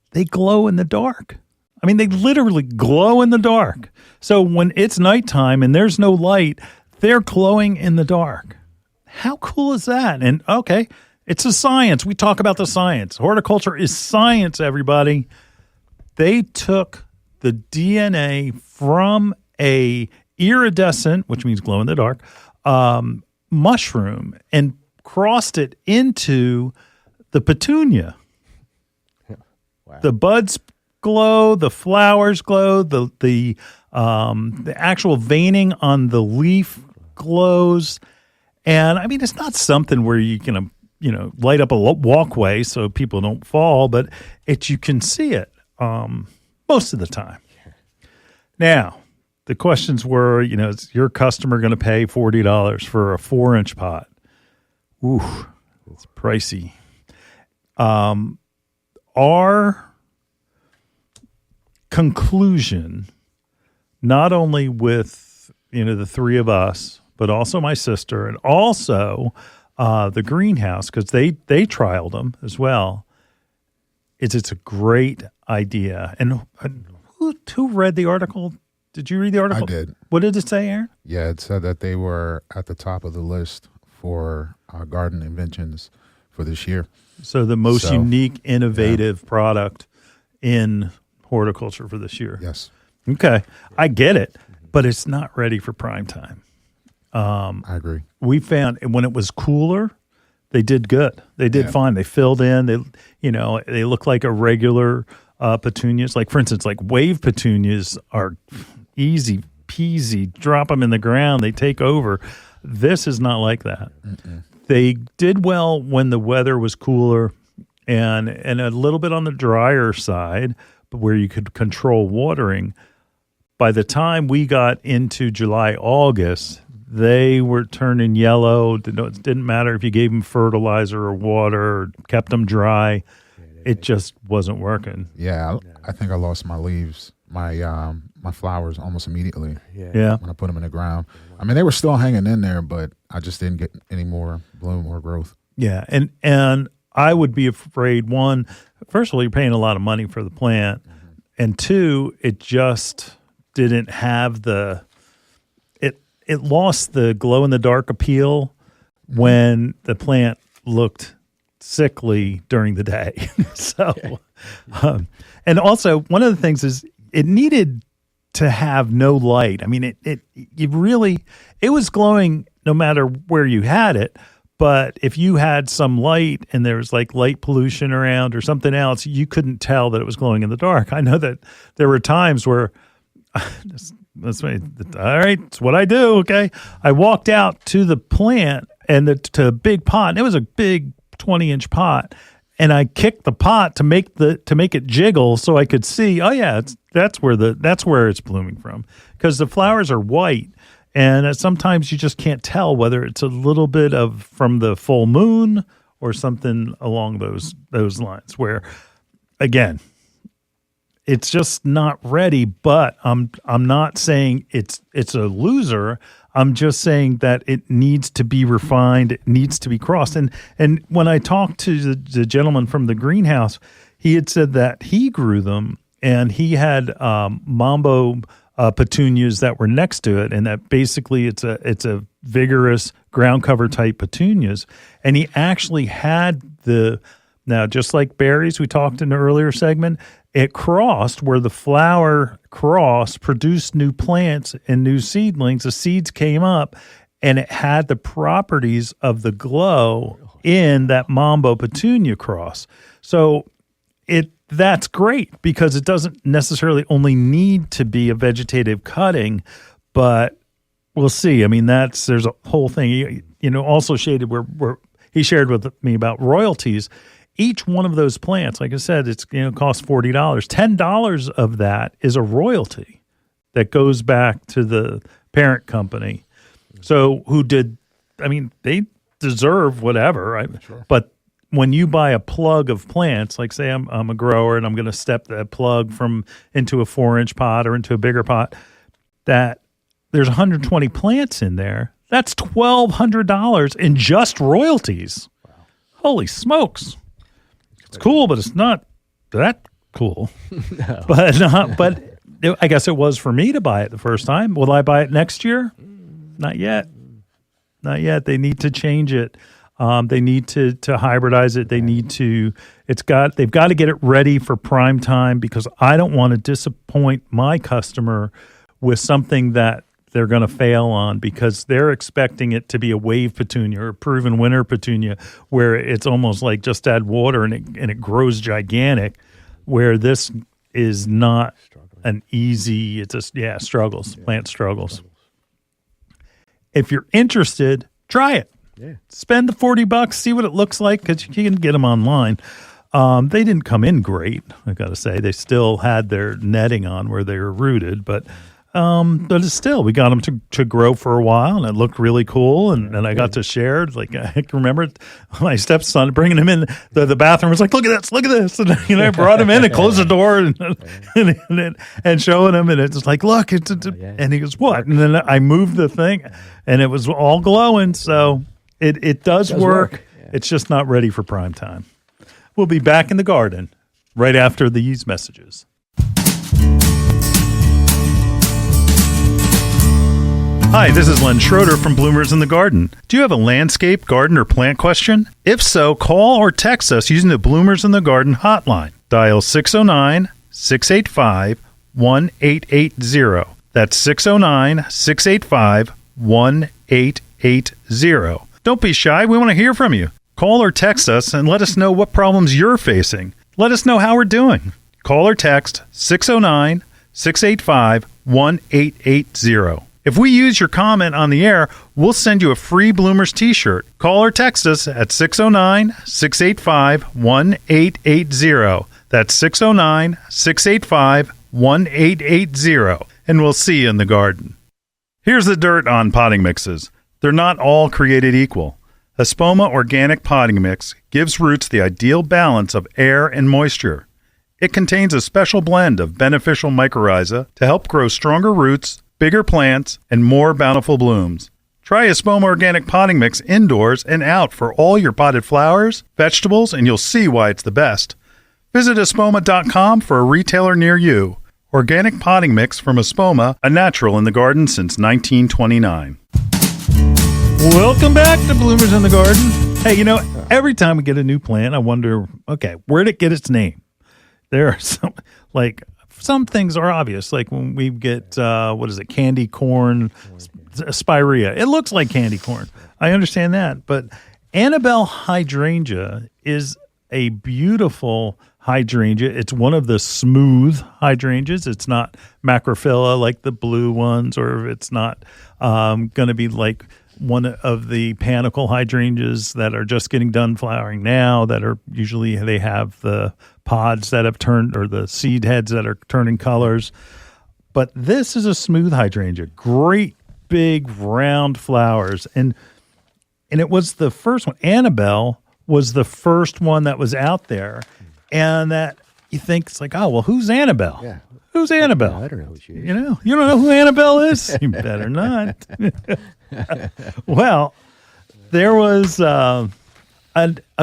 They glow in the dark. I mean, they literally glow in the dark. So when it's nighttime and there's no light, they're glowing in the dark. How cool is that? And okay, it's a science. We talk about the science. Horticulture is science, everybody. They took the DNA from a iridescent, which means glow in the dark, mushroom and crossed it into the petunia. Wow. The buds glow, the flowers glow, the actual veining on the leaf glows. And I mean, it's not something where you can, light up a walkway so people don't fall, but you can see it most of the time. Now, the questions were, is your customer going to pay $40 for a 4-inch pot? Ooh, it's pricey. Our conclusion, not only with, the three of us, but also my sister and also the greenhouse, because they trialed them as well, it's a great idea. And who read the article? Did you read the article? I did. What did it say, Aaron? Yeah, it said that they were at the top of the list for garden inventions for this year. So the most unique, innovative product in horticulture for this year. Yes. Okay. I get it, but it's not ready for prime time. I agree. We found when it was cooler, they did good. They did fine. They filled in. They look like a regular petunias. Like, for instance, like wave petunias are easy peasy. Drop them in the ground. They take over. This is not like that. Mm-mm. They did well when the weather was cooler and a little bit on the drier side, but where you could control watering. By the time we got into July, August, they were turning yellow. It didn't matter if you gave them fertilizer or water or kept them dry. It just wasn't working. Yeah, I think I lost my leaves, my flowers almost immediately. Yeah. When I put them in the ground. I mean, they were still hanging in there, but I just didn't get any more bloom or growth. Yeah, and I would be afraid, one, first of all, you're paying a lot of money for the plant, and two, it just didn't have it lost the glow-in-the-dark appeal when the plant looked sickly during the day. So, and also one of the things is it needed to have no light. I mean, it was glowing no matter where you had it, but if you had some light and there was like light pollution around or something else, you couldn't tell that it was glowing in the dark. I know that there were times where that's all right, it's what I do. Okay. I walked out to the plant and to a big pot, and it was a big 20-inch pot, and I kicked the pot to make it jiggle so I could see, oh yeah, that's where it's blooming from, because the flowers are white, and sometimes you just can't tell whether it's a little bit of from the full moon or something along those lines, where again, it's just not ready. But I'm not saying it's a loser. I'm just saying that it needs to be refined. It needs to be crossed. And when I talked to the gentleman from the greenhouse, he had said that he grew them, and he had mambo petunias that were next to it, and that basically it's a vigorous ground cover type petunias. And he actually had now just like berries we talked in the earlier segment, it crossed where the flower cross produced new plants and new seedlings. The seeds came up, and it had the properties of the glow in that mambo petunia cross. So that's great, because it doesn't necessarily only need to be a vegetative cutting, but we'll see. I mean, there's a whole thing, also shaded where he shared with me about royalties. Each one of those plants, like I said, it's costs $40. $10 of that is a royalty that goes back to the parent company. So they deserve whatever, right? Sure. But when you buy a plug of plants, like say I'm a grower and I'm going to step that plug into a 4-inch pot or into a bigger pot, that there's 120 plants in there. That's $1,200 in just royalties. Wow. Holy smokes. It's cool, but it's not that cool. No. But I guess it was for me to buy it the first time. Will I buy it next year? Not yet. Not yet. They need to change it. They need to hybridize it. They need to. They've got to get it ready for prime time, because I don't want to disappoint my customer with something that they're going to fail on, because they're expecting it to be a wave petunia or a proven winter petunia, where it's almost like just add water and it grows gigantic. Where this is not an easy. It's just struggles. Plant struggles. If you're interested, try it. Yeah. Spend the $40, see what it looks like, because you can get them online. They didn't come in great, I got to say. They still had their netting on where they were rooted, but it's still, we got them to grow for a while, and it looked really cool, and I got to share. Like, I can remember my stepson bringing him in the bathroom, was like, look at this, and I brought him in and closed the door and showing him, and it's like, look, and he goes, what? And then I moved the thing, and it was all glowing, so it does work. Yeah. It's just not ready for prime time. We'll be back in the garden right after these messages. Hi, this is Len Schroeder from Bloomers in the Garden. Do you have a landscape, garden, or plant question? If so, call or text us using the Bloomers in the Garden hotline. Dial 609-685-1880. That's 609-685-1880. Don't be shy. We want to hear from you. Call or text us and let us know what problems you're facing. Let us know how we're doing. Call or text 609-685-1880. If we use your comment on the air, we'll send you a free Bloomers t-shirt. Call or text us at 609-685-1880. That's 609-685-1880. And we'll see you in the garden. Here's the dirt on potting mixes. They're not all created equal. Espoma Organic Potting Mix gives roots the ideal balance of air and moisture. It contains a special blend of beneficial mycorrhiza to help grow stronger roots, bigger plants, and more bountiful blooms. Try Espoma Organic Potting Mix indoors and out for all your potted flowers, vegetables, and you'll see why it's the best. Visit espoma.com for a retailer near you. Organic potting mix from Espoma, a natural in the garden since 1929. Welcome back to Bloomers in the Garden. Hey, every time we get a new plant, I wonder, okay, where'd it get its name? There are some things are obvious, like when we get, candy corn, spirea. It looks like candy corn. I understand that. But Annabelle Hydrangea is a beautiful hydrangea. It's one of the smooth hydrangeas. It's not macrophylla like the blue ones, or it's not going to be like one of the panicle hydrangeas that are just getting done flowering now, that are usually, they have the pods that have turned, or the seed heads that are turning colors. But this is a smooth hydrangea. Great big round flowers. And it was the first one. Annabelle was the first one that was out there. And that you think, it's like, oh, well, who's Annabelle? Yeah. Who's Annabelle? I don't know who she is. You don't know who Annabelle is? You better not. Well, there was a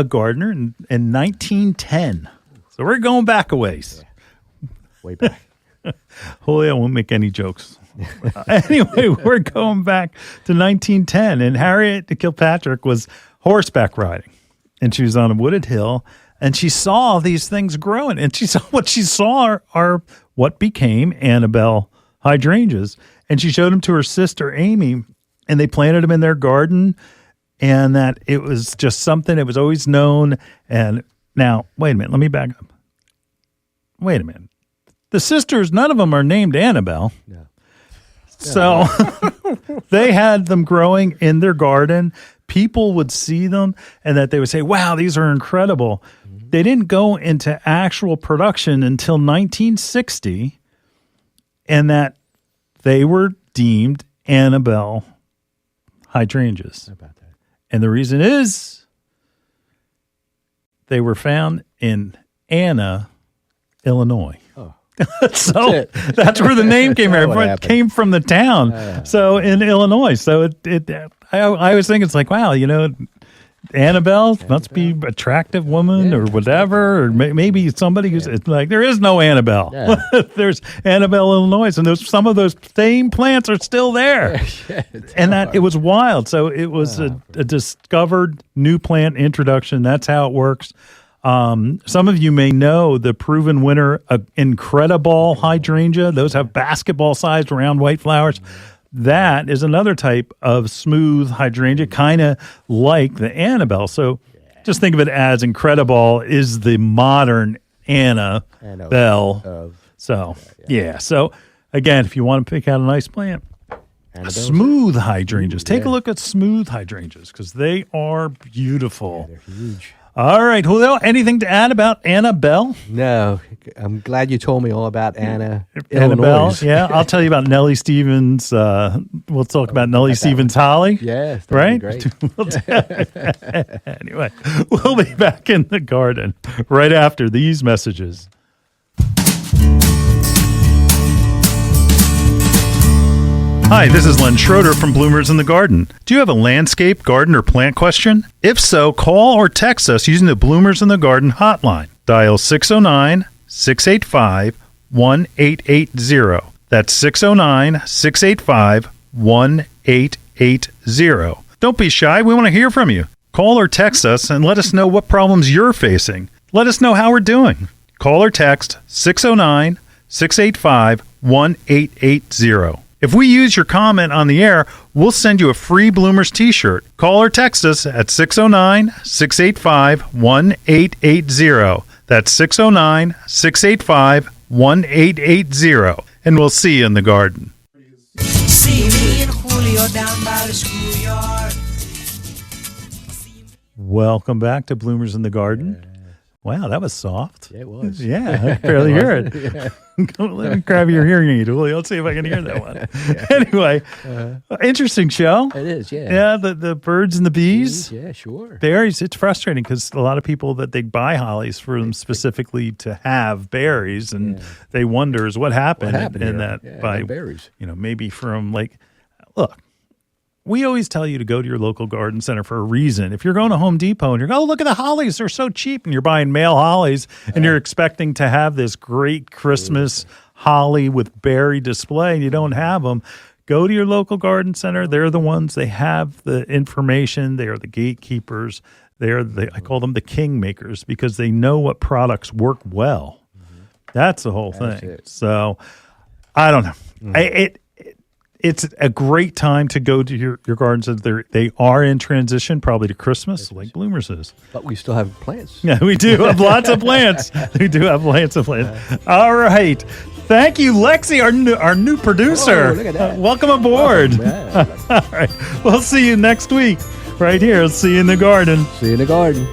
gardener in 1910. So we're going back a ways. Yeah. Way back. Holy, I won't make any jokes. Anyway, we're going back to 1910. And Harriet Kilpatrick was horseback riding. And she was on a wooded hill. And she saw these things growing. And what she saw are what became Annabelle hydrangeas. And she showed them to her sister, Amy. And they planted them in their garden. And that it was just something, it was always known. And now, wait a minute, let me back up. Wait a minute. The sisters, none of them are named Annabelle. No. So they had them growing in their garden. People would see them and that they would say, wow, these are incredible. Mm-hmm. They didn't go into actual production until 1960, and that they were deemed Annabelle hydrangeas. How about that? And the reason is they were found in Anna, Illinois. Oh. So that's where the name came from. It came from the town. So in Illinois. So I always think it's like, wow, Annabelle must be attractive woman or whatever, or maybe somebody who's it's like there is no Annabelle. Yeah. There's Annabelle, Illinois, and some of those same plants are still there. And that it was wild. So it was a discovered new plant introduction. That's how it works. Some of you may know the proven winner, Incredible Hydrangea. Those have basketball-sized round white flowers. That is another type of smooth hydrangea, kind of like the Annabelle. So just think of it as Incredible is the modern Annabelle. So, So, again, if you want to pick out a nice plant, smooth hydrangeas. Take a look at smooth hydrangeas because they are beautiful. They're huge. All right, Julio, anything to add about Annabelle? No, I'm glad you told me all about Annabelle. Yeah, I'll tell you about Nellie Stevens. We'll talk about Nellie Stevens Holly. Yes, right? Great. Anyway, we'll be back in the garden right after these messages. Hi, this is Len Schroeder from Bloomers in the Garden. Do you have a landscape, garden, or plant question? If so, call or text us using the Bloomers in the Garden hotline. Dial 609-685-1880. That's 609-685-1880. Don't be shy. We want to hear from you. Call or text us and let us know what problems you're facing. Let us know how we're doing. Call or text 609-685-1880. If we use your comment on the air, we'll send you a free Bloomers t-shirt. Call or text us at 609-685-1880. That's 609-685-1880. And we'll see you in the garden. See me and Julio down by the schoolyard. Welcome back to Bloomers in the Garden. Wow, that was soft. Yeah, it was. Yeah, I can barely hear it. Let me grab your hearing aid, Julio. Let's see if I can hear that one. Anyway, interesting show. It is, yeah. Yeah, the birds and the bees. Yeah, sure. Berries, it's frustrating because a lot of people that they buy hollies for them specifically to have berries, and they wonder is what happened in that by berries. Maybe from look. We always tell you to go to your local garden center for a reason. If you're going to Home Depot and you're going, oh, look at the hollies, they're so cheap, and you're buying male hollies and you're expecting to have this great Christmas holly with berry display and you don't have them, go to your local garden center. They're the ones, they have the information. They are the gatekeepers. I call them the king makers because they know what products work well. That's the whole thing. So I don't know. It's a great time to go to your gardens. They are in transition, probably to Christmas, like Bloomers is. But we still have plants. Yeah, we do have lots of plants. We do have lots of plants. All right. Thank you, Lexi, our new producer. Oh, look at that. Welcome aboard. Awesome. All right. We'll see you next week right here. See you in the garden. See you in the garden.